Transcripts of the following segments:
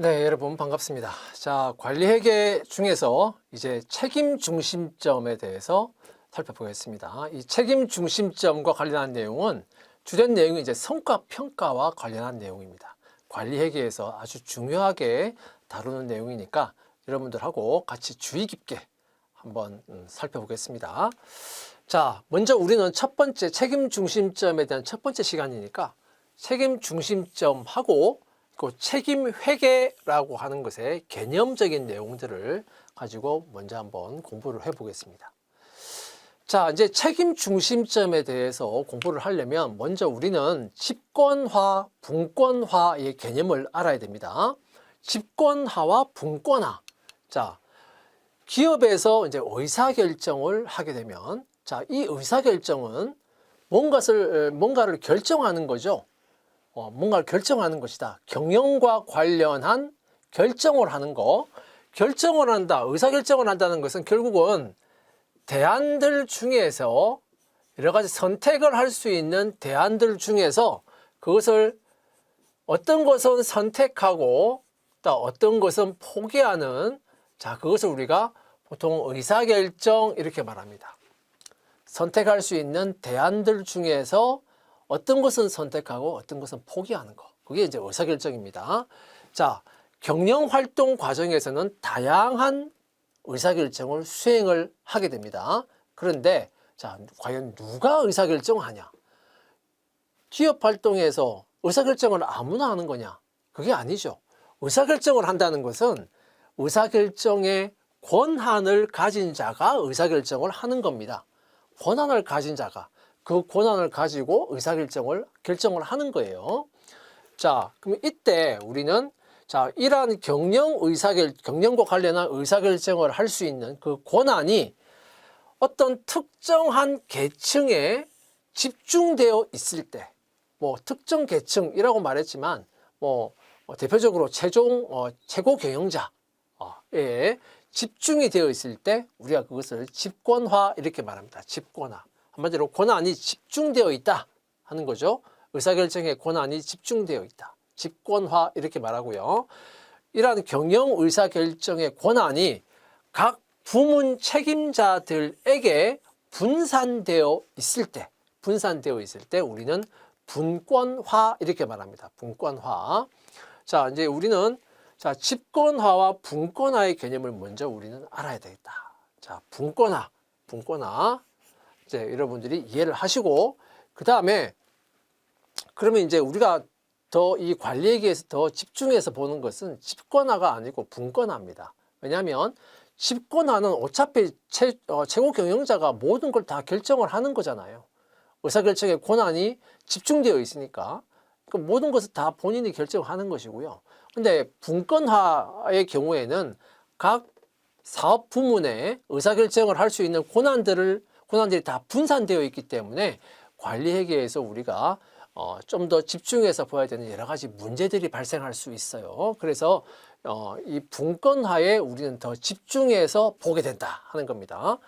네, 여러분 반갑습니다. 자, 관리회계 중에서 이제 책임 중심점에 대해서 살펴보겠습니다. 이 책임 중심점과 관련한 내용은 주된 내용이 이제 성과 평가와 관련한 내용입니다. 관리회계에서 아주 중요하게 다루는 내용이니까 여러분들하고 같이 주의 깊게 한번 살펴보겠습니다. 자, 먼저 우리는 첫 번째 책임 중심점에 대한 첫 번째 시간이니까 책임 중심점하고 그 책임 회계라고 하는 것의 개념적인 내용들을 가지고 먼저 한번 공부를 해 보겠습니다. 자, 이제 책임 중심점에 대해서 공부를 하려면 먼저 우리는 집권화, 분권화의 개념을 알아야 됩니다. 집권화와 분권화. 자, 기업에서 이제 의사결정을 하게 되면, 자, 이 의사결정은 뭔가를 결정하는 거죠. 뭔가를 결정하는 것이다. 경영과 관련한 결정을 하는 거. 결정을 한다. 의사결정을 한다는 것은 결국은 대안들 중에서 여러 가지 선택을 할 수 있는 대안들 중에서 그것을 어떤 것은 선택하고 또 어떤 것은 포기하는, 자, 그것을 우리가 보통 의사결정 이렇게 말합니다. 선택할 수 있는 대안들 중에서 어떤 것은 선택하고 어떤 것은 포기하는 거. 그게 이제 의사결정입니다. 자, 경영활동 과정에서는 다양한 의사결정을 수행을 하게 됩니다. 그런데, 자, 과연 누가 의사결정을 하냐? 기업활동에서 의사결정을 아무나 하는 거냐? 그게 아니죠. 의사결정을 한다는 것은 의사결정의 권한을 가진 자가 의사결정을 하는 겁니다. 권한을 가진 자가. 그 권한을 가지고 결정을 하는 거예요. 자, 그럼 이때 우리는 자, 이러한 경영과 관련한 의사결정을 할 수 있는 그 권한이 어떤 특정한 계층에 집중되어 있을 때, 특정 계층이라고 말했지만, 대표적으로 최고 경영자에 집중이 되어 있을 때 우리가 그것을 집권화 이렇게 말합니다. 집권화. 한마디로 권한이 집중되어 있다 하는 거죠. 의사결정의 권한이 집중되어 있다. 집권화 이렇게 말하고요. 이러한 경영 의사결정의 권한이 각 부문 책임자들에게 분산되어 있을 때 우리는 분권화 이렇게 말합니다. 분권화. 자, 이제 우리는 자, 집권화와 분권화의 개념을 먼저 우리는 알아야 되겠다. 자, 분권화. 이제 여러분들이 이해를 하시고, 그 다음에 그러면 이제 우리가 더 이 관리회계에서 더 집중해서 보는 것은 집권화가 아니고 분권화입니다. 왜냐하면 집권화는 어차피 최고 경영자가 모든 걸 다 결정을 하는 거잖아요. 의사결정의 권한이 집중되어 있으니까 그 모든 것을 다 본인이 결정하는 것이고요. 근데 분권화의 경우에는 각 사업 부문에 의사결정을 할 수 있는 권한들이 다 분산되어 있기 때문에 관리회계에서 우리가 좀 더 집중해서 봐야 되는 여러 가지 문제들이 발생할 수 있어요. 그래서 이 분권화에 우리는 더 집중해서 보게 된다 하는 겁니다.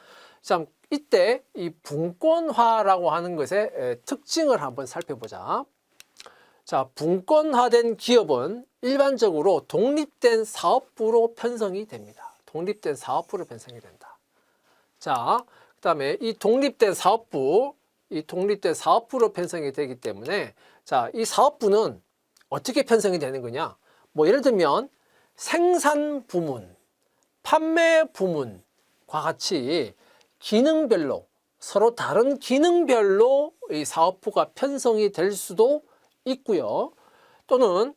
자, 이때 이 분권화라고 하는 것의 특징을 한번 살펴보자. 자, 분권화된 기업은 일반적으로 독립된 사업부로 편성이 됩니다. 독립된 사업부로 편성이 된다. 자, 그 다음에 이 독립된 사업부로 편성이 되기 때문에, 자, 이 사업부는 어떻게 편성이 되는 거냐? 예를 들면 생산 부문, 판매 부문과 같이 기능별로, 서로 다른 기능별로 이 사업부가 편성이 될 수도 있고요. 또는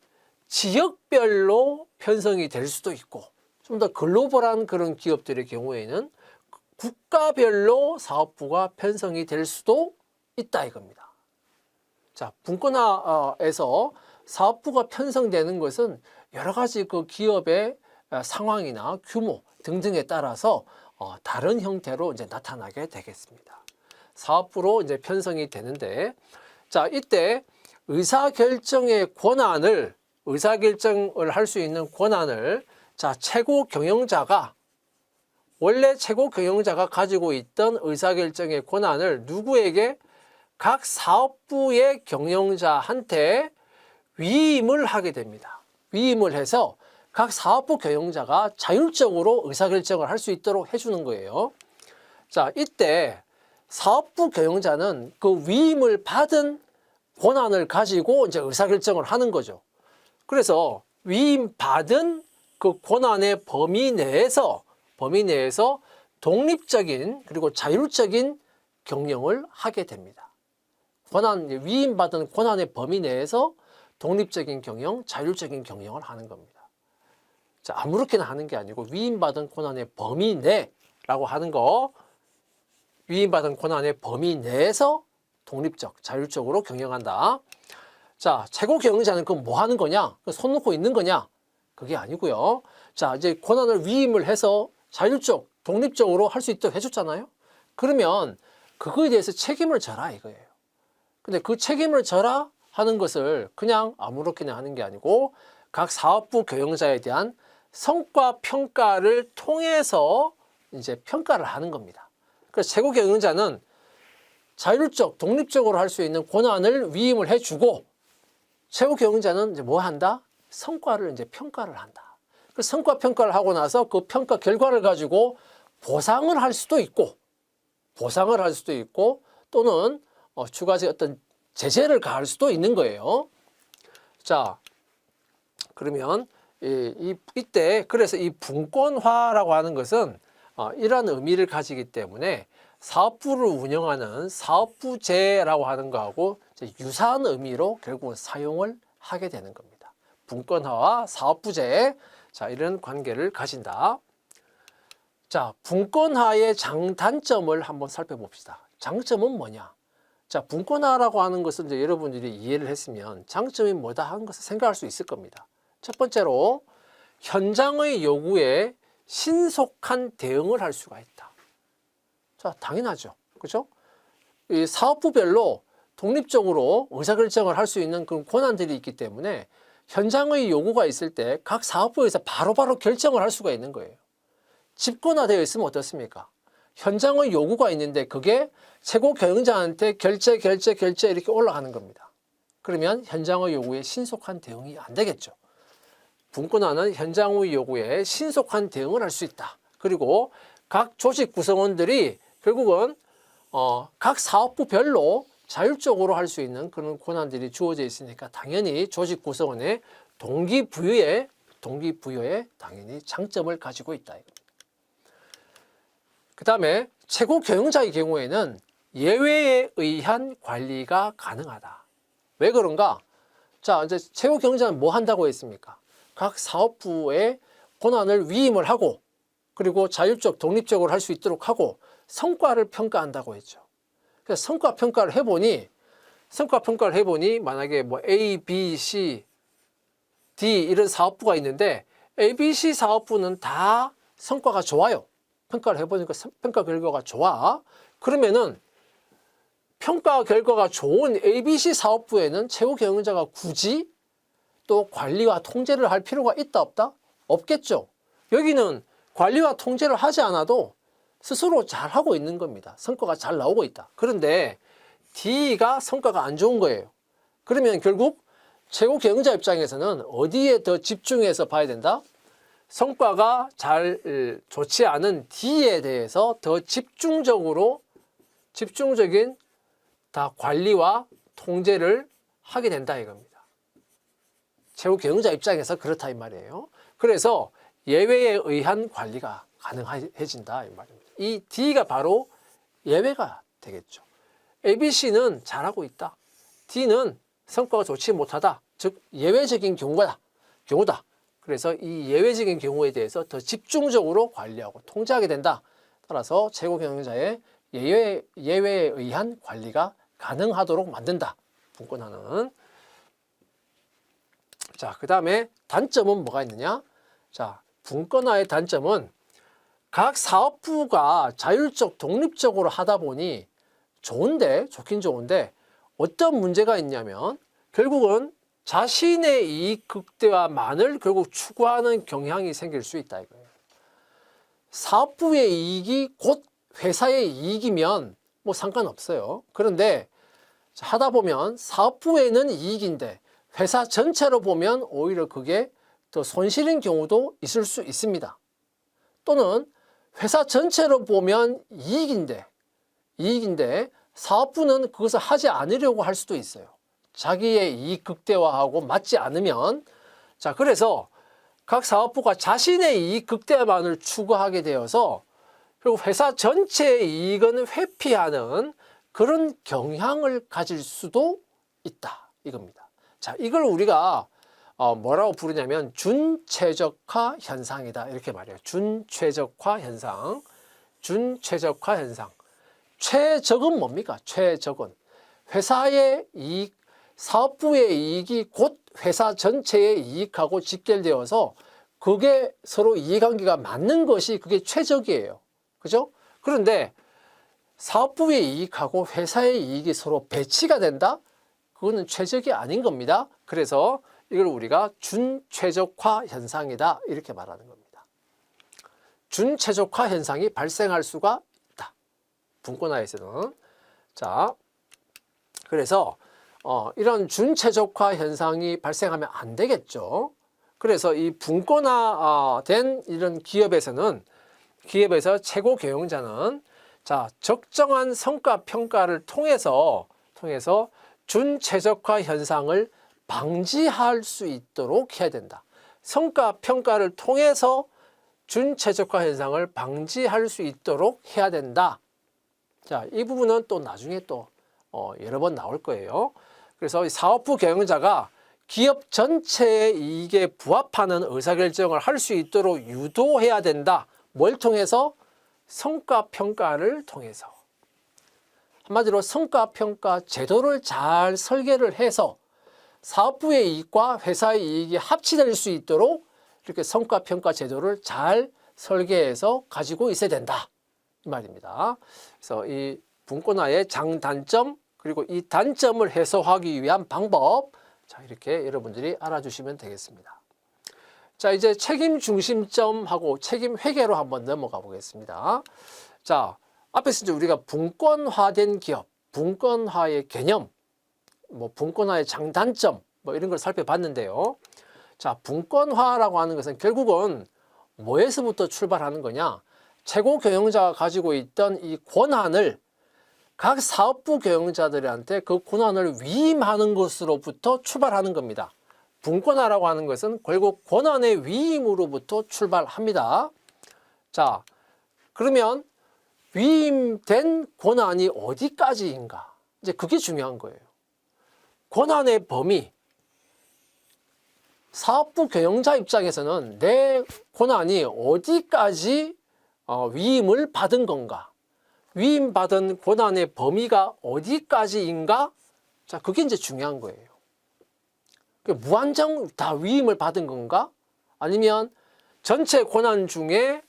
지역별로 편성이 될 수도 있고, 좀 더 글로벌한 그런 기업들의 경우에는 국가별로 사업부가 편성이 될 수도 있다 이겁니다. 자, 분권화에서 사업부가 편성되는 것은 여러 가지 그 기업의 상황이나 규모 등등에 따라서 다른 형태로 이제 나타나게 되겠습니다. 사업부로 이제 편성이 되는데, 자, 이때 의사결정을 할 수 있는 권한을, 자, 원래 최고 경영자가 가지고 있던 의사결정의 권한을 누구에게? 각 사업부의 경영자한테 위임을 하게 됩니다. 위임을 해서 각 사업부 경영자가 자율적으로 의사결정을 할 수 있도록 해주는 거예요. 자, 이때 사업부 경영자는 그 위임을 받은 권한을 가지고 이제 의사결정을 하는 거죠. 그래서 위임받은 그 권한의 범위 내에서 독립적인 그리고 자율적인 경영을 하게 됩니다. 위임받은 권한의 범위 내에서 독립적인 경영, 자율적인 경영을 하는 겁니다. 자, 아무렇게나 하는 게 아니고 위임받은 권한의 범위 내라고 하는 거, 위임받은 권한의 범위 내에서 독립적, 자율적으로 경영한다. 자, 최고 경영자는 그럼 뭐 하는 거냐? 손 놓고 있는 거냐? 그게 아니고요. 자, 이제 권한을 위임을 해서 자율적, 독립적으로 할 수 있도록 해줬잖아요. 그러면 그거에 대해서 책임을 져라 이거예요. 근데 그 책임을 져라 하는 것을 그냥 아무렇게나 하는 게 아니고 각 사업부 경영자에 대한 성과 평가를 통해서 이제 평가를 하는 겁니다. 그래서 최고 경영자는 자율적, 독립적으로 할 수 있는 권한을 위임을 해주고 최고 경영자는 이제 뭐 한다? 성과를 이제 평가를 한다. 그 성과 평가를 하고 나서 그 평가 결과를 가지고 보상을 할 수도 있고 또는 추가적인 어떤 제재를 가할 수도 있는 거예요. 자, 그러면 이때 그래서 이 분권화라고 하는 것은 이러한 의미를 가지기 때문에 사업부를 운영하는 사업부제라고 하는 거하고 유사한 의미로 결국은 사용을 하게 되는 겁니다. 분권화와 사업부제, 자, 이런 관계를 가진다. 자, 분권화의 장단점을 한번 살펴봅시다. 장점은 뭐냐? 자, 분권화라고 하는 것은 이제 여러분들이 이해를 했으면 장점이 뭐다 하는 것을 생각할 수 있을 겁니다. 첫 번째로 현장의 요구에 신속한 대응을 할 수가 있다. 자, 당연하죠. 그렇죠? 이 사업부별로 독립적으로 의사결정을 할 수 있는 그런 권한들이 있기 때문에 현장의 요구가 있을 때 각 사업부에서 바로바로 결정을 할 수가 있는 거예요. 집권화되어 있으면 어떻습니까? 현장의 요구가 있는데 그게 최고 경영자한테 결제 이렇게 올라가는 겁니다. 그러면 현장의 요구에 신속한 대응이 안 되겠죠. 분권화는 현장의 요구에 신속한 대응을 할 수 있다. 그리고 각 조직 구성원들이 결국은 각 사업부별로 자율적으로 할 수 있는 그런 권한들이 주어져 있으니까 당연히 조직 구성원의 동기부여에 당연히 장점을 가지고 있다. 그 다음에 최고 경영자의 경우에는 예외에 의한 관리가 가능하다. 왜 그런가? 자, 이제 최고 경영자는 뭐 한다고 했습니까? 각 사업부의 권한을 위임을 하고 그리고 자율적, 독립적으로 할 수 있도록 하고 성과를 평가한다고 했죠. 그래서 성과 평가를 해보니 만약에 뭐 A, B, C, D 이런 사업부가 있는데 A, B, C 사업부는 다 성과가 좋아요. 평가를 해보니까 평가 결과가 좋아. 그러면은 평가 결과가 좋은 A, B, C 사업부에는 최고 경영자가 굳이 또 관리와 통제를 할 필요가 있다 없다? 없겠죠. 여기는 관리와 통제를 하지 않아도 스스로 잘하고 있는 겁니다. 성과가 잘 나오고 있다. 그런데 D가 성과가 안 좋은 거예요. 그러면 결국 최고 경영자 입장에서는 어디에 더 집중해서 봐야 된다? 성과가 잘 좋지 않은 D에 대해서 더 집중적인 다 관리와 통제를 하게 된다 이겁니다. 최고 경영자 입장에서 그렇다 이 말이에요. 그래서 예외에 의한 관리가 가능해진다 이 말입니다. 이 D가 바로 예외가 되겠죠. ABC는 잘하고 있다. D는 성과가 좋지 못하다. 즉 예외적인 경우다. 그래서 이 예외적인 경우에 대해서 더 집중적으로 관리하고 통제하게 된다. 따라서 최고 경영자의 예외에 의한 관리가 가능하도록 만든다. 분권화는. 자, 그 다음에 단점은 뭐가 있느냐? 자, 분권화의 단점은 각 사업부가 자율적, 독립적으로 하다 보니 좋긴 좋은데 어떤 문제가 있냐면 결국은 자신의 이익 극대화만을 결국 추구하는 경향이 생길 수 있다 이거예요. 사업부의 이익이 곧 회사의 이익이면 뭐 상관없어요. 그런데 하다 보면 사업부에는 이익인데 회사 전체로 보면 오히려 그게 더 손실인 경우도 있을 수 있습니다. 또는 회사 전체로 보면 이익인데 사업부는 그것을 하지 않으려고 할 수도 있어요. 자기의 이익 극대화하고 맞지 않으면. 자, 그래서 각 사업부가 자신의 이익 극대화만을 추구하게 되어서 그리고 회사 전체의 이익은 회피하는 그런 경향을 가질 수도 있다 이겁니다. 자, 이걸 우리가 뭐라고 부르냐면 준최적화 현상이다 이렇게 말해요. 준최적화 현상. 준최적화 현상. 최적은 뭡니까? 최적은 회사의 이익, 사업부의 이익이 곧 회사 전체의 이익하고 직결되어서 그게 서로 이해관계가 맞는 것이 그게 최적이에요. 그죠? 그런데 사업부의 이익하고 회사의 이익이 서로 배치가 된다? 그거는 최적이 아닌 겁니다. 그래서 이걸 우리가 준최적화 현상이다 이렇게 말하는 겁니다. 준최적화 현상이 발생할 수가 있다. 분권화에서는. 자, 그래서 이런 준최적화 현상이 발생하면 안 되겠죠. 그래서 이 분권화된 이런 기업에서 최고 경영자는 자, 적정한 성과 평가를 통해서 준최적화 현상을 방지할 수 있도록 해야 된다. 성과 평가를 통해서 준최적화 현상을 방지할 수 있도록 해야 된다. 자, 이 부분은 또 나중에 또 여러 번 나올 거예요. 그래서 사업부 경영자가 기업 전체의 이익에 부합하는 의사결정을 할 수 있도록 유도해야 된다. 뭘 통해서? 성과평가를 통해서. 한마디로 성과평가 제도를 잘 설계를 해서 사업부의 이익과 회사의 이익이 합치될 수 있도록 이렇게 성과평가 제도를 잘 설계해서 가지고 있어야 된다. 이 말입니다. 그래서 이 분권화의 장단점 그리고 이 단점을 해소하기 위한 방법, 자, 이렇게 여러분들이 알아주시면 되겠습니다. 자, 이제 책임 중심점하고 책임 회계로 한번 넘어가 보겠습니다. 자, 앞에서 이제 우리가 분권화된 기업, 분권화의 개념, 분권화의 장단점, 이런 걸 살펴봤는데요. 자, 분권화라고 하는 것은 결국은 뭐에서부터 출발하는 거냐? 최고 경영자가 가지고 있던 이 권한을 각 사업부 경영자들한테 그 권한을 위임하는 것으로부터 출발하는 겁니다. 분권화라고 하는 것은 결국 권한의 위임으로부터 출발합니다. 자, 그러면 위임된 권한이 어디까지인가? 이제 그게 중요한 거예요. 권한의 범위. 사업부 경영자 입장에서는 내 권한이 어디까지 위임을 받은 건가? 위임받은 권한의 범위가 어디까지인가? 자, 그게 이제 중요한 거예요. 무한정 다 위임을 받은 건가? 아니면 전체 권한 중에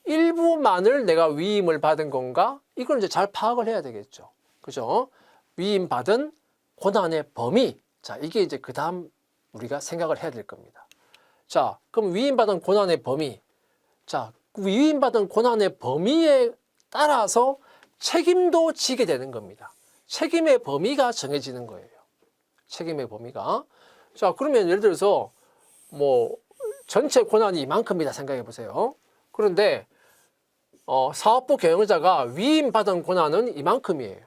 일부만을 내가 위임을 받은 건가? 이걸 이제 잘 파악을 해야 되겠죠. 그죠? 위임받은 권한의 범위. 자, 이게 이제 그 다음 우리가 생각을 해야 될 겁니다. 자, 그럼 위임받은 권한의 범위. 자, 위임받은 권한의 범위에 따라서 책임도 지게 되는 겁니다. 책임의 범위가 정해지는 거예요. 책임의 범위가. 자, 그러면 예를 들어서 전체 권한이 이만큼이다 생각해 보세요. 그런데 사업부 경영자가 위임받은 권한은 이만큼이에요.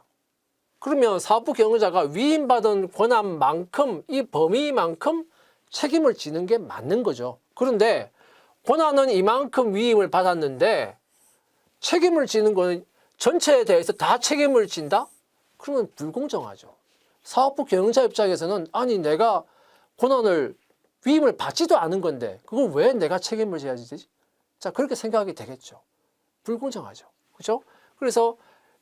그러면 사업부 경영자가 위임받은 권한만큼 이 범위만큼 책임을 지는 게 맞는 거죠. 그런데 권한은 이만큼 위임을 받았는데 책임을 지는 거는 전체에 대해서 다 책임을 진다? 그러면 불공정하죠. 사업부 경영자 입장에서는 아니 내가 권한을 위임을 받지도 않은 건데 그걸 왜 내가 책임을 져야 되지? 자, 그렇게 생각이 되겠죠. 불공정하죠. 그렇죠? 그래서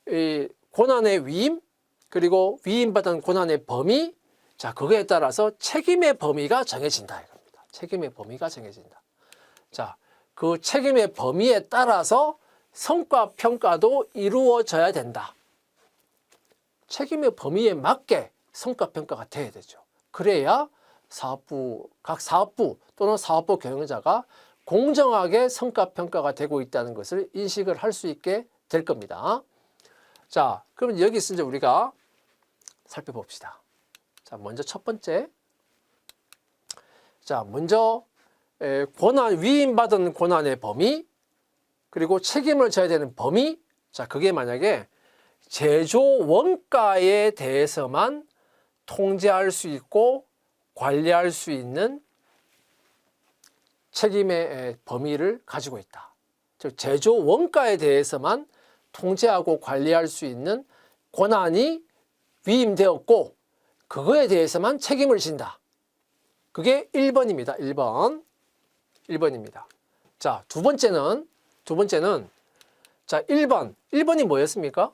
이 권한의 위임 그리고 위임받은 권한의 범위, 자, 그거에 따라서 책임의 범위가 정해진다 이겁니다. 책임의 범위가 정해진다. 자, 그 책임의 범위에 따라서 성과 평가도 이루어져야 된다. 책임의 범위에 맞게 성과 평가가 돼야 되죠. 그래야 각 사업부 또는 사업부 경영자가 공정하게 성과 평가가 되고 있다는 것을 인식을 할 수 있게 될 겁니다. 자, 그럼 여기서 이제 우리가 살펴봅시다. 자, 먼저 첫 번째. 자, 먼저 위임받은 권한의 범위, 그리고 책임을 져야 되는 범위, 자, 그게 만약에 제조 원가에 대해서만 통제할 수 있고 관리할 수 있는 책임의 범위를 가지고 있다. 즉, 제조 원가에 대해서만 통제하고 관리할 수 있는 권한이 위임되었고 그거에 대해서만 책임을 진다. 그게 1번입니다. 1번입니다. 자, 두 번째는 자, 1번이 뭐였습니까?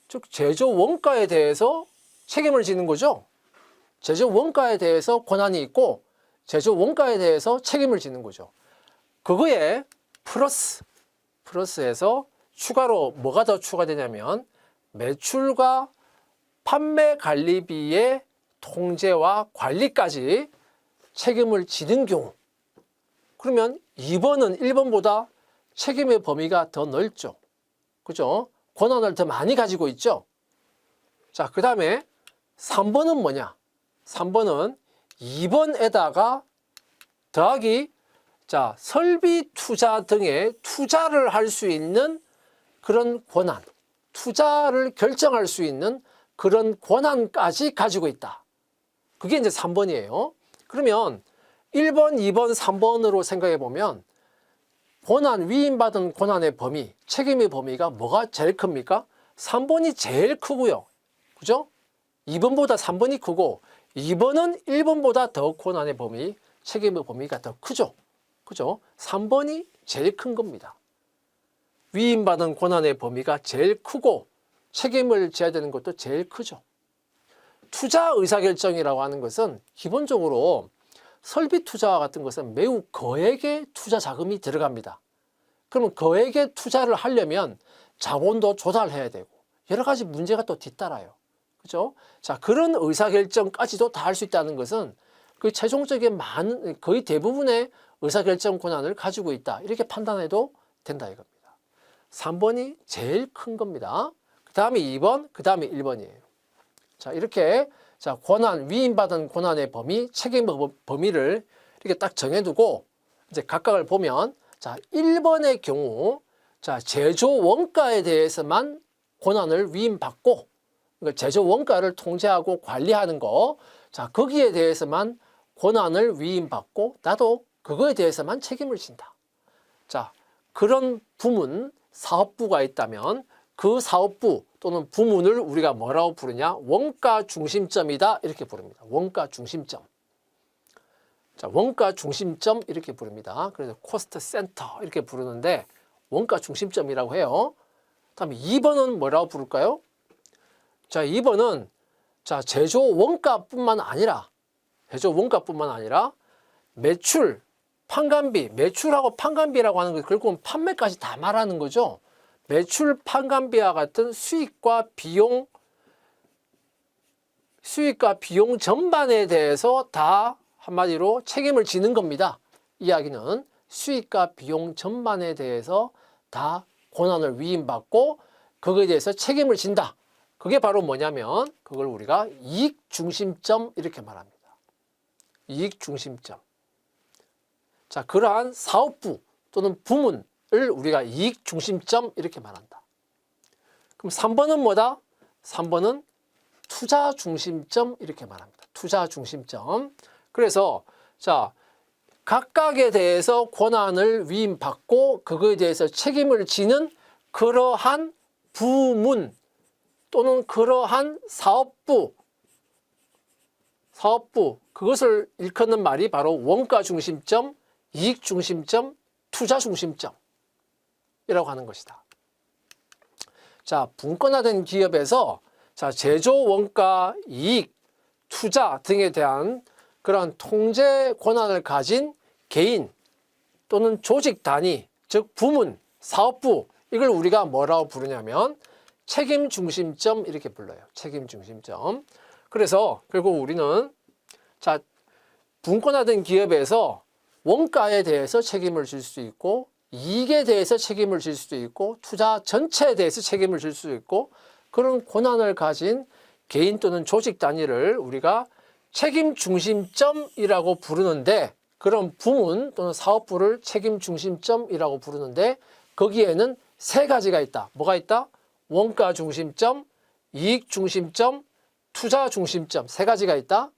즉, 제조 원가에 대해서 책임을 지는 거죠. 제조 원가에 대해서 권한이 있고 제조 원가에 대해서 책임을 지는 거죠. 그거에 플러스해서 추가로 뭐가 더 추가되냐면 매출과 판매 관리비의 통제와 관리까지 책임을 지는 경우, 그러면 2번은 1번보다 책임의 범위가 더 넓죠. 그죠? 권한을 더 많이 가지고 있죠. 자, 그 다음에 3번은 뭐냐? 3번은 2번에다가 더하기, 자, 설비 투자 등에 투자를 할 수 있는 그런 권한, 투자를 결정할 수 있는 그런 권한까지 가지고 있다. 그게 이제 3번이에요. 그러면 1번, 2번, 3번으로 생각해 보면 위임받은 권한의 범위, 책임의 범위가 뭐가 제일 큽니까? 3번이 제일 크고요. 그죠? 2번보다 3번이 크고 2번은 1번보다 더 권한의 범위, 책임의 범위가 더 크죠. 그죠? 3번이 제일 큰 겁니다. 위임받은 권한의 범위가 제일 크고 책임을 져야 되는 것도 제일 크죠. 투자 의사결정이라고 하는 것은 기본적으로 설비 투자와 같은 것은 매우 거액의 투자 자금이 들어갑니다. 그러면 거액의 투자를 하려면 자본도 조달해야 되고 여러 가지 문제가 또 뒤따라요. 그죠? 자, 그런 의사결정까지도 다 할 수 있다는 것은 그 최종적인 거의 대부분의 의사결정 권한을 가지고 있다. 이렇게 판단해도 된다 이겁니다. 3번이 제일 큰 겁니다. 그 다음에 2번, 그 다음에 1번이에요. 자, 이렇게 위임받은 권한의 범위, 책임의 범위를 이렇게 딱 정해두고 이제 각각을 보면, 자, 1번의 경우, 자, 제조 원가에 대해서만 권한을 위임받고, 그러니까 제조 원가를 통제하고 관리하는 거, 자, 거기에 대해서만 권한을 위임받고 나도 그거에 대해서만 책임을 진다. 자, 그런 부문, 사업부가 있다면 그 사업부 또는 부문을 우리가 뭐라고 부르냐? 원가 중심점이다 이렇게 부릅니다. 원가 중심점. 자, 원가 중심점 이렇게 부릅니다. 그래서 코스트 센터 이렇게 부르는데 원가 중심점이라고 해요. 다음에 2번은 뭐라고 부를까요? 자, 2번은 자, 제조 원가뿐만 아니라 매출, 판관비, 매출하고 판관비라고 하는 거 결국은 판매까지 다 말하는 거죠. 매출, 판관비와 같은 수익과 비용 전반에 대해서 다 한마디로 책임을 지는 겁니다. 이야기는 수익과 비용 전반에 대해서 다 권한을 위임받고 거기에 대해서 책임을 진다. 그게 바로 뭐냐면 그걸 우리가 이익중심점 이렇게 말합니다. 이익중심점. 자, 그러한 사업부 또는 부문을 우리가 이익중심점 이렇게 말한다. 그럼 3번은 뭐다? 3번은 투자중심점 이렇게 말합니다. 투자중심점. 그래서 자, 각각에 대해서 권한을 위임받고 그거에 대해서 책임을 지는 그러한 부문 또는 그러한 사업부 그것을 일컫는 말이 바로 원가중심점, 이익중심점, 투자중심점이라고 하는 것이다. 자, 분권화된 기업에서 자, 제조, 원가, 이익, 투자 등에 대한 그런 통제 권한을 가진 개인 또는 조직 단위, 즉 부문, 사업부 이걸 우리가 뭐라고 부르냐면 책임중심점 이렇게 불러요. 책임중심점. 그래서 결국 우리는 자, 분권화된 기업에서 원가에 대해서 책임을 질 수 있고 이익에 대해서 책임을 질 수도 있고 투자 전체에 대해서 책임을 질 수 있고 그런 권한을 가진 개인 또는 조직 단위를 우리가 책임중심점이라고 부르는데 그런 부문 또는 사업부를 책임 중심점이라고 부르는데 거기에는 세 가지가 있다. 뭐가 있다? 원가 중심점, 이익 중심점, 투자 중심점 세 가지가 있다.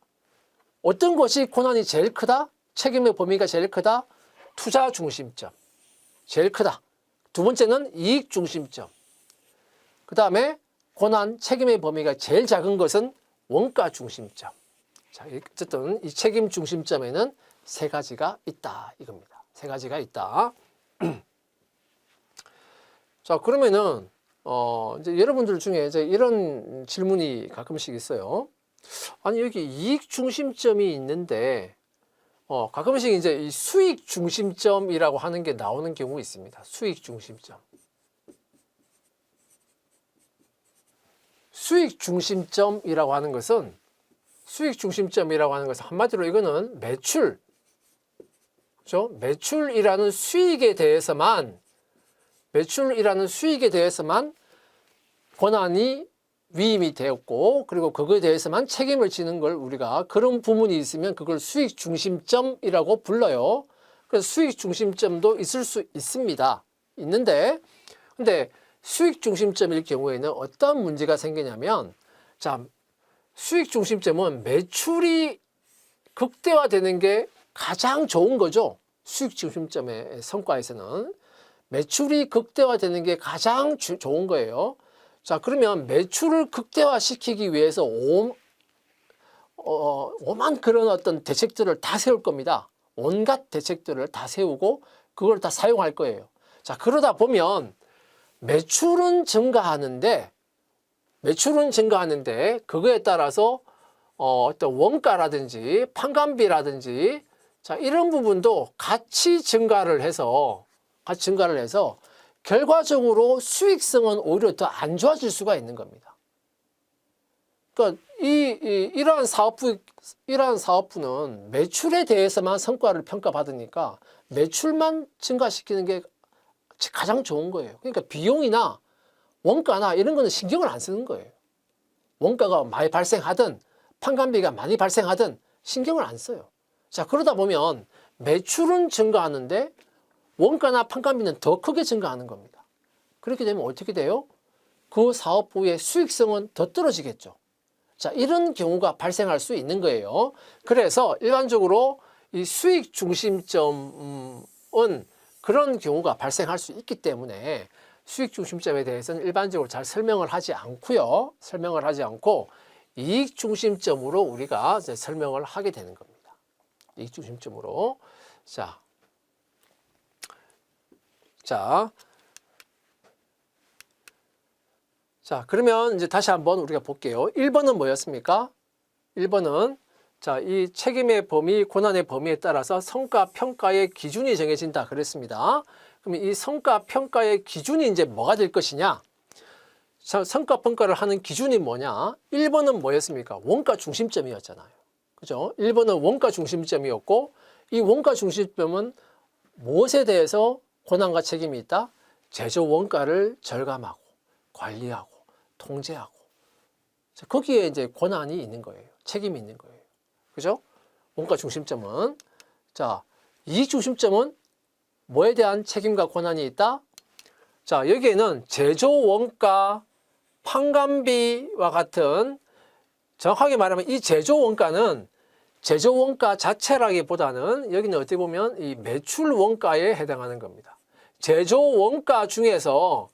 어떤 것이 권한이 제일 크다? 책임의 범위가 제일 크다? 투자 중심점. 제일 크다. 두 번째는 이익 중심점. 그 다음에 권한, 책임의 범위가 제일 작은 것은 원가 중심점. 자, 어쨌든 이 책임 중심점에는 세 가지가 있다. 이겁니다. 세 가지가 있다. 자, 그러면은, 이제 여러분들 중에 이제 이런 질문이 가끔씩 있어요. 아니, 여기 이익 중심점이 있는데, 가끔씩 이제 이 수익 중심점이라고 하는 게 나오는 경우 있습니다. 수익 중심점. 수익 중심점이라고 하는 것은 한마디로 이거는 매출, 그렇죠? 매출이라는 수익에 대해서만 권한이 위임이 되었고, 그리고 그거에 대해서만 책임을 지는 걸 우리가 그런 부문이 있으면 그걸 수익 중심점이라고 불러요. 그래서 수익 중심점도 있을 수 있습니다. 있는데, 근데 수익 중심점일 경우에는 어떤 문제가 생기냐면, 자, 수익 중심점은 매출이 극대화되는 게 가장 좋은 거죠. 수익 중심점의 성과에서는 매출이 극대화되는 게 가장 좋은 거예요. 자, 그러면 매출을 극대화시키기 위해서 오만 그런 어떤 대책들을 다 세울 겁니다. 온갖 대책들을 다 세우고 그걸 다 사용할 거예요. 자, 그러다 보면 매출은 증가하는데 그거에 따라서 어떤 원가라든지 판관비라든지 자, 이런 부분도 같이 증가를 해서 결과적으로 수익성은 오히려 더 안 좋아질 수가 있는 겁니다. 그러니까 이러한 사업부는 매출에 대해서만 성과를 평가받으니까 매출만 증가시키는 게 가장 좋은 거예요. 그러니까 비용이나 원가나 이런 거는 신경을 안 쓰는 거예요. 원가가 많이 발생하든 판관비가 많이 발생하든 신경을 안 써요. 자, 그러다 보면 매출은 증가하는데 원가나 판관비는 더 크게 증가하는 겁니다. 그렇게 되면 어떻게 돼요? 그 사업부의 수익성은 더 떨어지겠죠. 자, 이런 경우가 발생할 수 있는 거예요. 그래서 일반적으로 이 수익 중심점은 그런 경우가 발생할 수 있기 때문에 수익 중심점에 대해서는 일반적으로 잘 설명을 하지 않고 이익 중심점으로 우리가 이제 설명을 하게 되는 겁니다. 이익 중심점으로. 자, 그러면 이제 다시 한번 우리가 볼게요. 1번은 뭐였습니까? 1번은 자, 이 책임의 범위, 권한의 범위에 따라서 성과 평가의 기준이 정해진다 그랬습니다. 그럼 이 성과 평가의 기준이 이제 뭐가 될 것이냐? 자, 성과 평가를 하는 기준이 뭐냐? 1번은 뭐였습니까? 원가 중심점이었잖아요. 그죠? 1번은 원가 중심점이었고, 이 원가 중심점은 무엇에 대해서 권한과 책임이 있다? 제조 원가를 절감하고, 관리하고, 통제하고. 자, 거기에 이제 권한이 있는 거예요. 책임이 있는 거예요. 그죠? 원가 중심점은. 자, 이익 중심점은 뭐에 대한 책임과 권한이 있다? 자, 여기에는 제조 원가, 판관비와 같은, 정확하게 말하면 이 제조 원가는 제조 원가 자체라기보다는 여기는 어떻게 보면 이 매출 원가에 해당하는 겁니다. 제조 원가 중에서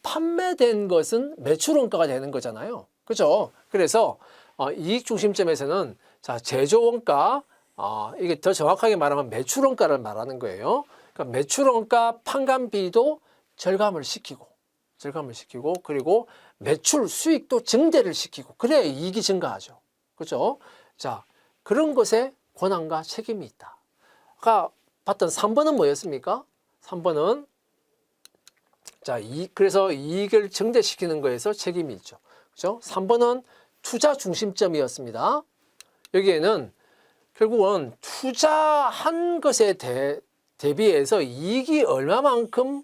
판매된 것은 매출 원가가 되는 거잖아요. 그죠? 그래서 이익 중심점에서는 자, 제조 원가, 이게 더 정확하게 말하면 매출 원가를 말하는 거예요. 그러니까 매출 원가 판관비도 절감을 시키고 그리고 매출 수익도 증대를 시키고 그래야 이익이 증가하죠. 그죠? 자, 그런 것에 권한과 책임이 있다. 아까 봤던 3번은 뭐였습니까? 3번은 자, 그래서 이익을 증대시키는 거에서 책임이 있죠. 그죠? 3번은 투자 중심점이었습니다. 여기에는 결국은 투자한 것에 대비해서 이익이 얼마만큼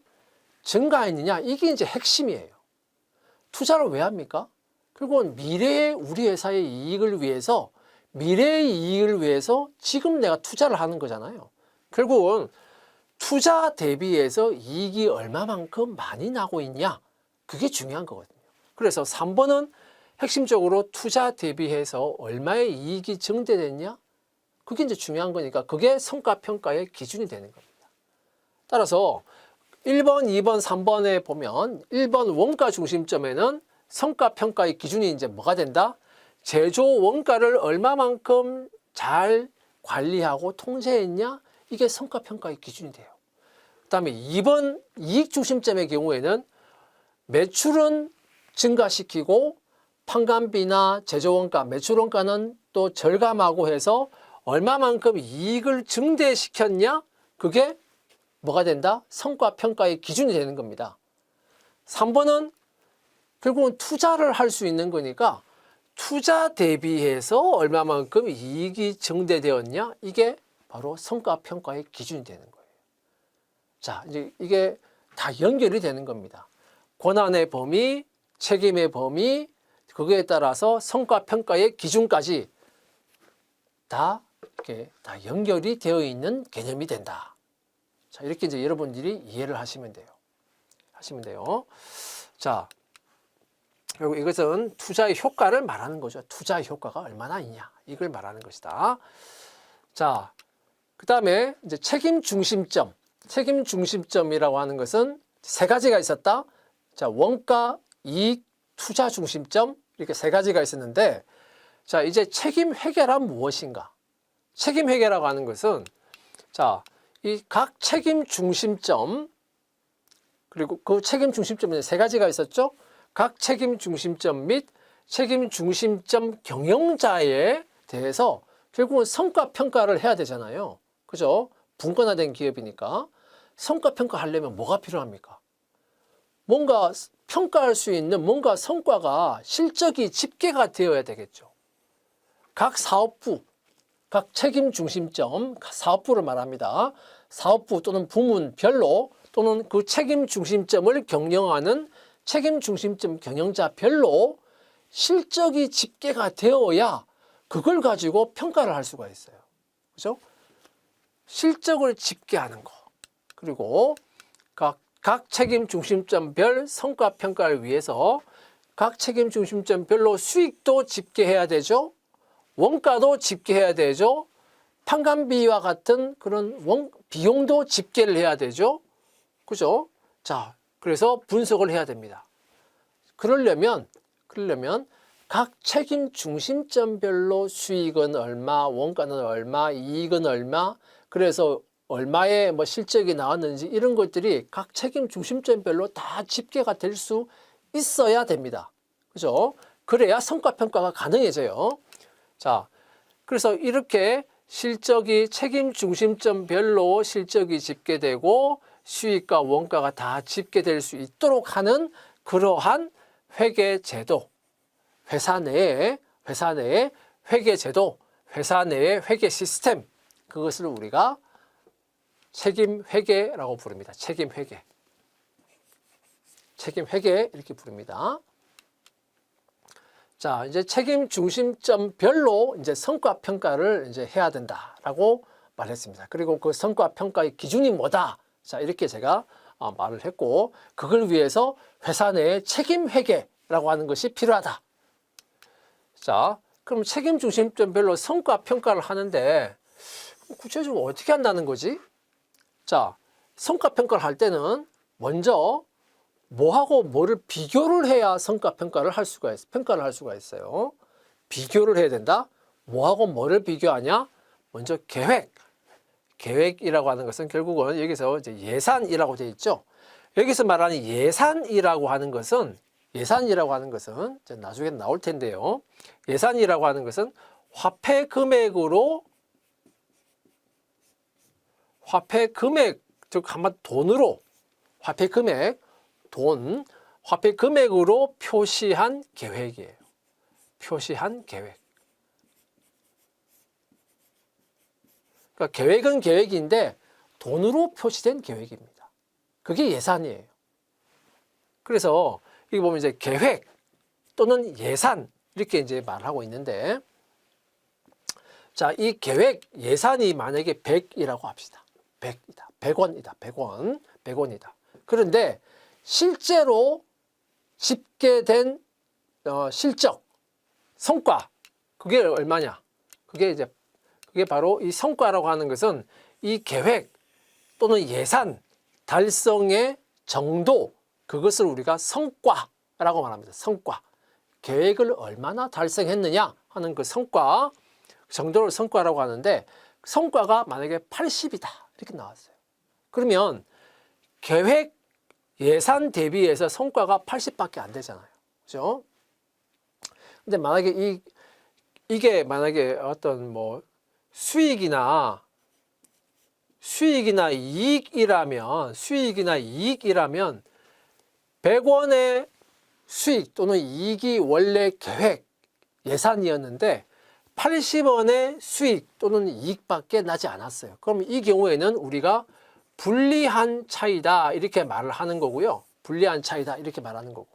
증가했느냐, 이게 이제 핵심이에요. 투자를 왜 합니까? 결국은 미래의 우리 회사의 이익을 위해서 미래의 이익을 위해서 지금 내가 투자를 하는 거잖아요. 결국은 투자 대비해서 이익이 얼마만큼 많이 나고 있냐, 그게 중요한 거거든요. 그래서 3번은 핵심적으로 투자 대비해서 얼마의 이익이 증대됐냐, 그게 이제 중요한 거니까 그게 성과평가의 기준이 되는 겁니다. 따라서 1번, 2번, 3번에 보면 1번 원가 중심점에는 성과평가의 기준이 이제 뭐가 된다? 제조 원가를 얼마만큼 잘 관리하고 통제했냐? 이게 성과평가의 기준이 돼요. 그 다음에 2번 이익 중심점의 경우에는 매출은 증가시키고 판관비나 제조원가, 매출원가는 또 절감하고 해서 얼마만큼 이익을 증대시켰냐? 그게 뭐가 된다? 성과평가의 기준이 되는 겁니다. 3번은 결국은 투자를 할 수 있는 거니까 투자 대비해서 얼마만큼 이익이 증대되었냐? 이게 바로 성과평가의 기준이 되는 거예요. 자, 이제 이게 다 연결이 되는 겁니다. 권한의 범위, 책임의 범위, 그거에 따라서 성과평가의 기준까지 다 이렇게 다 연결이 되어 있는 개념이 된다. 자, 이렇게 이제 여러분들이 이해를 하시면 돼요. 자, 결국 이것은 투자의 효과를 말하는 거죠. 투자의 효과가 얼마나 있냐, 이걸 말하는 것이다. 자, 그 다음에 이제 책임 중심점. 책임 중심점이라고 하는 것은 세 가지가 있었다. 자, 원가, 이익, 투자 중심점, 이렇게 세 가지가 있었는데, 자, 이제 책임 회계란 무엇인가? 책임 회계라고 하는 것은, 자, 이 각 책임 중심점, 그리고 그 책임 중심점에 세 가지가 있었죠? 각 책임 중심점 및 책임 중심점 경영자에 대해서 결국은 성과 평가를 해야 되잖아요. 그죠? 분권화된 기업이니까. 성과 평가하려면 뭐가 필요합니까? 뭔가 평가할 수 있는 뭔가 성과가 실적이 집계가 되어야 되겠죠. 각 사업부, 각 책임 중심점, 사업부를 말합니다. 사업부 또는 부문별로 또는 그 책임 중심점을 경영하는 책임 중심점 경영자별로 실적이 집계가 되어야 그걸 가지고 평가를 할 수가 있어요. 그죠? 실적을 집계하는 거. 그리고 각 책임 중심점별 성과 평가를 위해서 각 책임 중심점별로 수익도 집계해야 되죠. 원가도 집계해야 되죠. 판관비와 같은 그런 비용도 집계를 해야 되죠. 그죠? 자, 그래서 분석을 해야 됩니다. 그러려면 각 책임 중심점별로 수익은 얼마, 원가는 얼마, 이익은 얼마, 그래서 얼마의 뭐 실적이 나왔는지 이런 것들이 각 책임 중심점별로 다 집계가 될 수 있어야 됩니다. 그죠? 그래야 성과평가가 가능해져요. 자, 그래서 이렇게 실적이 책임 중심점별로 실적이 집계되고 수익과 원가가 다 집계될 수 있도록 하는 그러한 회계 제도, 회사 내의 회계 제도, 회사 내의 회계 시스템, 그것을 우리가 책임 회계라고 부릅니다. 책임 회계 이렇게 부릅니다. 자, 이제 책임 중심점별로 이제 성과 평가를 이제 해야 된다라고 말했습니다. 그리고 그 성과 평가의 기준이 뭐다? 자, 이렇게 제가 말을 했고, 그걸 위해서 회사 내에 책임 회계라고 하는 것이 필요하다. 자, 그럼 책임 중심점별로 성과 평가를 하는데 구체적으로 어떻게 한다는 거지? 자, 성과 평가를 할 때는 먼저 뭐하고 뭐를 비교를 해야 성과 평가를 할 수가 있어요. 비교를 해야 된다. 뭐하고 뭐를 비교하냐? 먼저 계획이라고 하는 것은 결국은 여기서 이제 예산이라고 되어 있죠. 여기서 말하는 예산이라고 하는 것은 이제 나중에 나올 텐데요. 예산이라고 하는 것은 화폐 금액, 즉 한마디로 돈으로 화폐 금액으로 표시한 계획이에요. 표시한 계획. 그러니까 계획은 계획인데 돈으로 표시된 계획입니다. 그게 예산이에요. 그래서 여기 보면 이제 계획 또는 예산 이렇게 이제 말하고 있는데, 자, 이 계획 예산이 만약에 100이라고 합시다. 100이다. 100원이다. 100원. 100원이다. 그런데 실제로 집계된 실적, 성과, 그게 얼마냐? 그게 바로 이 성과라고 하는 것은 이 계획 또는 예산 달성의 정도, 그것을 우리가 성과라고 말합니다. 성과. 계획을 얼마나 달성했느냐 하는 그 성과, 정도를 성과라고 하는데, 성과가 만약에 80이다. 이렇게 나왔어요. 그러면 계획 예산 대비해서 성과가 80밖에 안 되잖아요. 그죠? 근데 만약에 이게 만약에 어떤 뭐 수익이나 이익이라면 100원의 수익 또는 이익이 원래 계획 예산이었는데 80원의 수익 또는 이익밖에 나지 않았어요. 그럼 이 경우에는 우리가 불리한 차이다 이렇게 말을 하는 거고요. 불리한 차이다 이렇게 말하는 거고.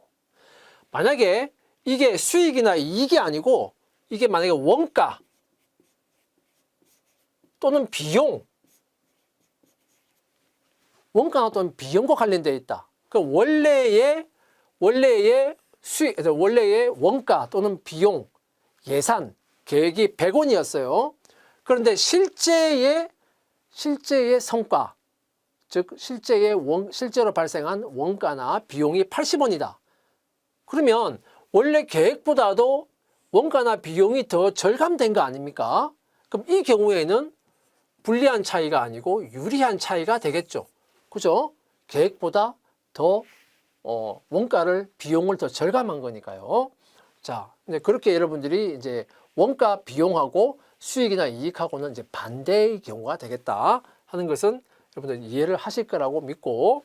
만약에 이게 수익이나 이익이 아니고 이게 만약에 원가 또는 비용, 원가나 또는 비용과 관련되어 있다. 그 원래의 수익, 원래의 원가 또는 비용, 예산, 계획이 100원이었어요. 그런데 실제의 성과, 즉 실제로 발생한 원가나 비용이 80원이다. 그러면 원래 계획보다도 원가나 비용이 더 절감된 거 아닙니까? 그럼 이 경우에는 불리한 차이가 아니고 유리한 차이가 되겠죠. 그죠? 계획보다 더 비용을 더 절감한 거니까요. 자, 이제 그렇게 여러분들이 이제 원가 비용하고 수익이나 이익하고는 이제 반대의 경우가 되겠다 하는 것은 여러분들 이해를 하실 거라고 믿고,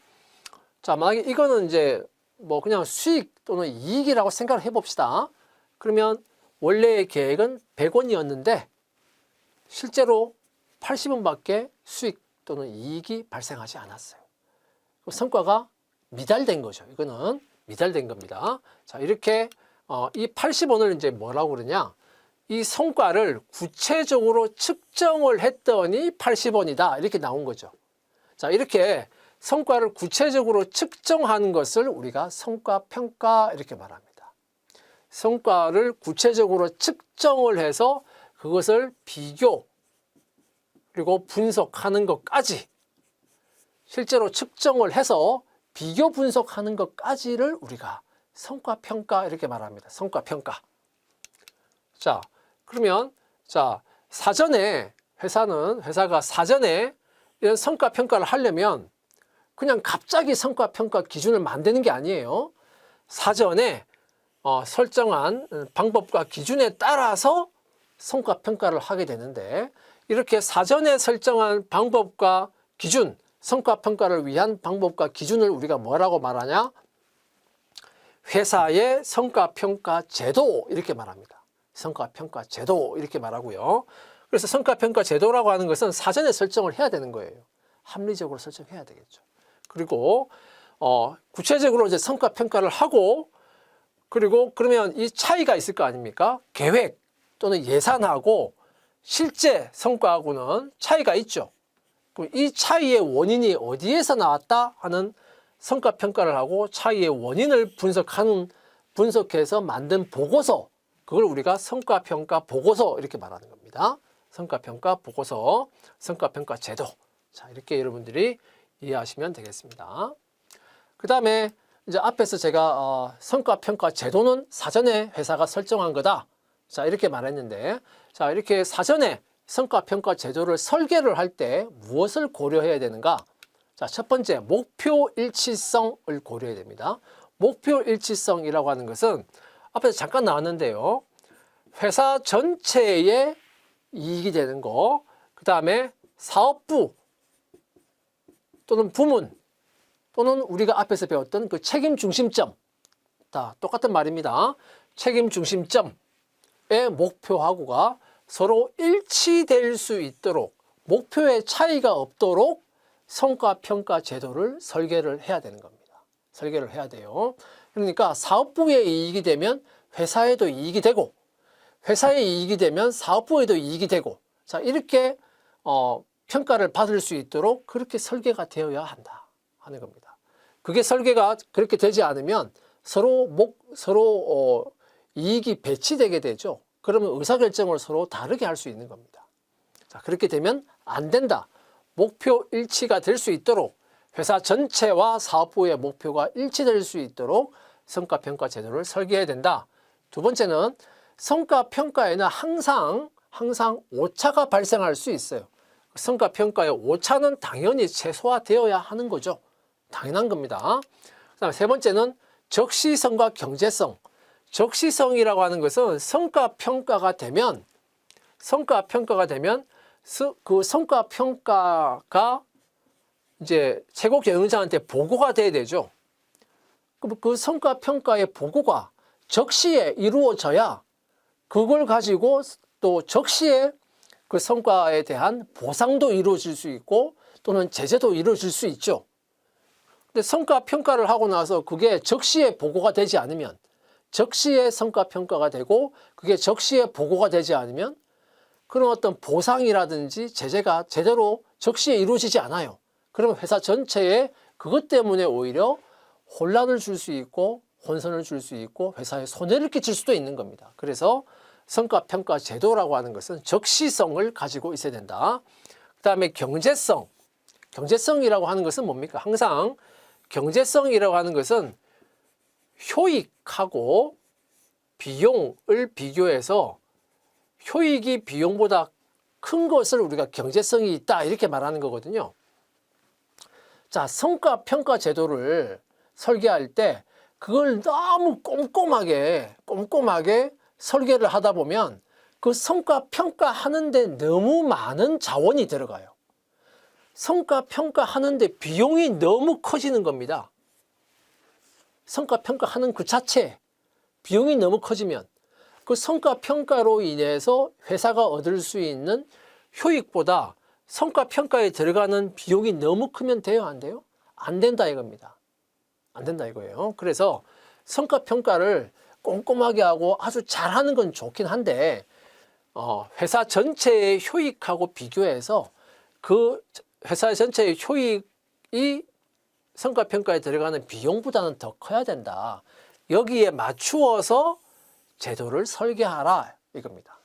자, 만약에 이거는 이제 뭐 그냥 수익 또는 이익이라고 생각을 해봅시다. 그러면 원래의 계획은 100원이었는데 실제로 80원밖에 수익 또는 이익이 발생하지 않았어요. 성과가 미달된 거죠. 이거는 미달된 겁니다. 자, 이렇게 이 80원을 이제 뭐라고 그러냐? 이 성과를 구체적으로 측정을 했더니 80원이다. 이렇게 나온 거죠. 자, 이렇게 성과를 구체적으로 측정하는 것을 우리가 성과평가 이렇게 말합니다. 성과를 구체적으로 측정을 해서 그것을 비교 그리고 분석하는 것까지, 실제로 측정을 해서 비교 분석하는 것까지를 우리가 성과평가 이렇게 말합니다. 성과평가. 자, 그러면 사전에 회사가 사전에 이런 성과평가를 하려면 그냥 갑자기 성과평가 기준을 만드는 게 아니에요. 사전에 설정한 방법과 기준에 따라서 성과평가를 하게 되는데, 이렇게 사전에 설정한 방법과 기준, 성과평가를 위한 방법과 기준을 우리가 뭐라고 말하냐? 회사의 성과평가 제도 이렇게 말합니다. 성과평가 제도 이렇게 말하고요. 그래서 성과평가 제도라고 하는 것은 사전에 설정을 해야 되는 거예요. 합리적으로 설정해야 되겠죠. 그리고 구체적으로 이제 성과평가를 하고, 그리고 그러면 이 차이가 있을 거 아닙니까? 계획 또는 예산하고 실제 성과하고는 차이가 있죠. 그럼 이 차이의 원인이 어디에서 나왔다 하는 성과평가를 하고 차이의 원인을 분석해서 만든 보고서, 그걸 우리가 성과평가 보고서 이렇게 말하는 겁니다. 성과평가 보고서, 성과평가 제도. 자, 이렇게 여러분들이 이해하시면 되겠습니다. 그 다음에 이제 앞에서 제가 성과평가 제도는 사전에 회사가 설정한 거다. 자, 이렇게 말했는데, 자, 이렇게 사전에 성과평가 제도를 설계를 할 때 무엇을 고려해야 되는가? 자, 첫 번째, 목표 일치성을 고려해야 됩니다. 목표 일치성이라고 하는 것은 앞에서 잠깐 나왔는데요. 회사 전체에 이익이 되는 거, 그 다음에 사업부 또는 부문, 또는 우리가 앞에서 배웠던 그 책임 중심점, 다 똑같은 말입니다. 책임 중심점의 목표하고가 서로 일치될 수 있도록, 목표에 차이가 없도록 성과평가 제도를 설계를 해야 되는 겁니다. 설계를 해야 돼요. 그러니까 사업부에 이익이 되면 회사에도 이익이 되고, 회사에 이익이 되면 사업부에도 이익이 되고, 자, 이렇게 평가를 받을 수 있도록 그렇게 설계가 되어야 한다 하는 겁니다. 그게 설계가 그렇게 되지 않으면 서로 이익이 배치되게 되죠. 그러면 의사결정을 서로 다르게 할 수 있는 겁니다. 자, 그렇게 되면 안 된다. 목표 일치가 될 수 있도록 회사 전체와 사업부의 목표가 일치될 수 있도록 성과평가 제도를 설계해야 된다. 두 번째는 성과평가에는 항상 오차가 발생할 수 있어요. 성과평가의 오차는 당연히 최소화되어야 하는 거죠. 당연한 겁니다. 그다음에 세 번째는 적시성과 경제성. 적시성이라고 하는 것은 성과평가가 되면 그 성과평가가 이제 최고 경영자한테 보고가 돼야 되죠. 그 성과평가의 보고가 적시에 이루어져야 그걸 가지고 또 적시에 그 성과에 대한 보상도 이루어질 수 있고 또는 제재도 이루어질 수 있죠. 근데 성과평가를 하고 나서 그게 적시에 보고가 되지 않으면, 적시에 성과평가가 되고 그게 적시에 보고가 되지 않으면 그런 어떤 보상이라든지 제재가 제대로 적시에 이루어지지 않아요. 그러면 회사 전체에 그것 때문에 오히려 혼란을 줄 수 있고 혼선을 줄 수 있고 회사에 손해를 끼칠 수도 있는 겁니다. 그래서 성과평가 제도라고 하는 것은 적시성을 가지고 있어야 된다. 그 다음에 경제성. 경제성이라고 하는 것은 뭡니까? 항상 경제성이라고 하는 것은 효익하고 비용을 비교해서 효익이 비용보다 큰 것을 우리가 경제성이 있다 이렇게 말하는 거거든요. 자, 성과평가 제도를 설계할 때 그걸 너무 꼼꼼하게 설계를 하다 보면 그 성과평가 하는데 너무 많은 자원이 들어가요. 성과평가 하는데 비용이 너무 커지는 겁니다. 성과평가 하는 그 자체 비용이 너무 커지면 그 성과평가로 인해서 회사가 얻을 수 있는 효익보다 성과평가에 들어가는 비용이 너무 크면 돼요, 안 돼요? 안 된다 이겁니다. 안 된다 이거예요. 그래서 성과평가를 꼼꼼하게 하고 아주 잘하는 건 좋긴 한데 회사 전체의 효익하고 비교해서 그 회사 전체의 효익이 성과평가에 들어가는 비용보다는 더 커야 된다. 여기에 맞추어서 제도를 설계하라 이겁니다.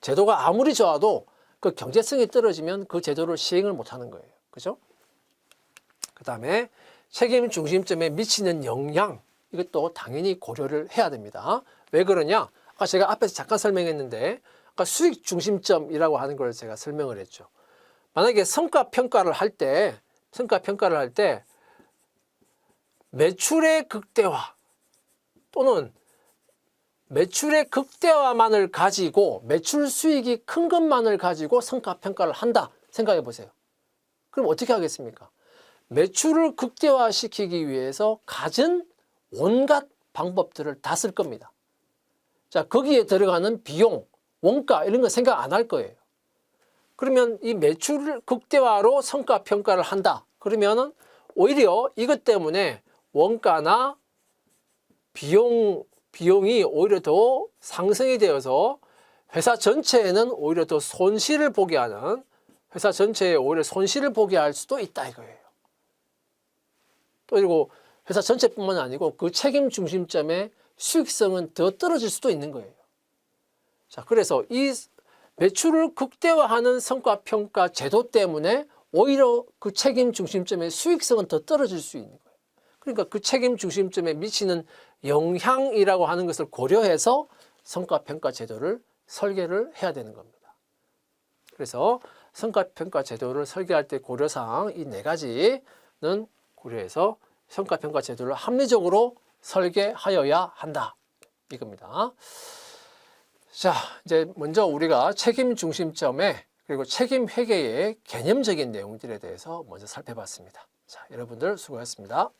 제도가 아무리 좋아도 그 경제성이 떨어지면 그 제도를 시행을 못하는 거예요. 그죠? 그 다음에 책임 중심점에 미치는 영향, 이것도 당연히 고려를 해야 됩니다. 왜 그러냐? 아까 제가 앞에서 잠깐 설명했는데 아까 수익 중심점이라고 하는 걸 제가 설명을 했죠. 만약에 성과평가를 할 때 매출의 극대화 또는 매출의 극대화만을 가지고 매출 수익이 큰 것만을 가지고 성과평가를 한다 생각해 보세요. 그럼 어떻게 하겠습니까? 매출을 극대화시키기 위해서 갖은 온갖 방법들을 다 쓸 겁니다. 자, 거기에 들어가는 비용, 원가 이런 거 생각 안 할 거예요. 그러면 이 매출 극대화로 성과평가를 한다. 그러면은 오히려 이것 때문에 원가나 비용이 오히려 더 상승이 되어서 회사 전체에는 오히려 더 손실을 보게 하는, 회사 전체에 오히려 손실을 보게 할 수도 있다 이거예요. 또 그리고 회사 전체뿐만 아니고 그 책임 중심점의 수익성은 더 떨어질 수도 있는 거예요. 자, 그래서 이 매출을 극대화하는 성과평가 제도 때문에 오히려 그 책임 중심점의 수익성은 더 떨어질 수 있는 거예요. 그러니까 그 책임 중심점에 미치는 영향이라고 하는 것을 고려해서 성과평가 제도를 설계를 해야 되는 겁니다. 그래서 성과평가 제도를 설계할 때 고려사항 이 4가지는 고려해서 성과평가 제도를 합리적으로 설계하여야 한다 이겁니다. 자, 이제 먼저 우리가 책임 중심점에 그리고 책임 회계의 개념적인 내용들에 대해서 먼저 살펴봤습니다. 자, 여러분들 수고하셨습니다.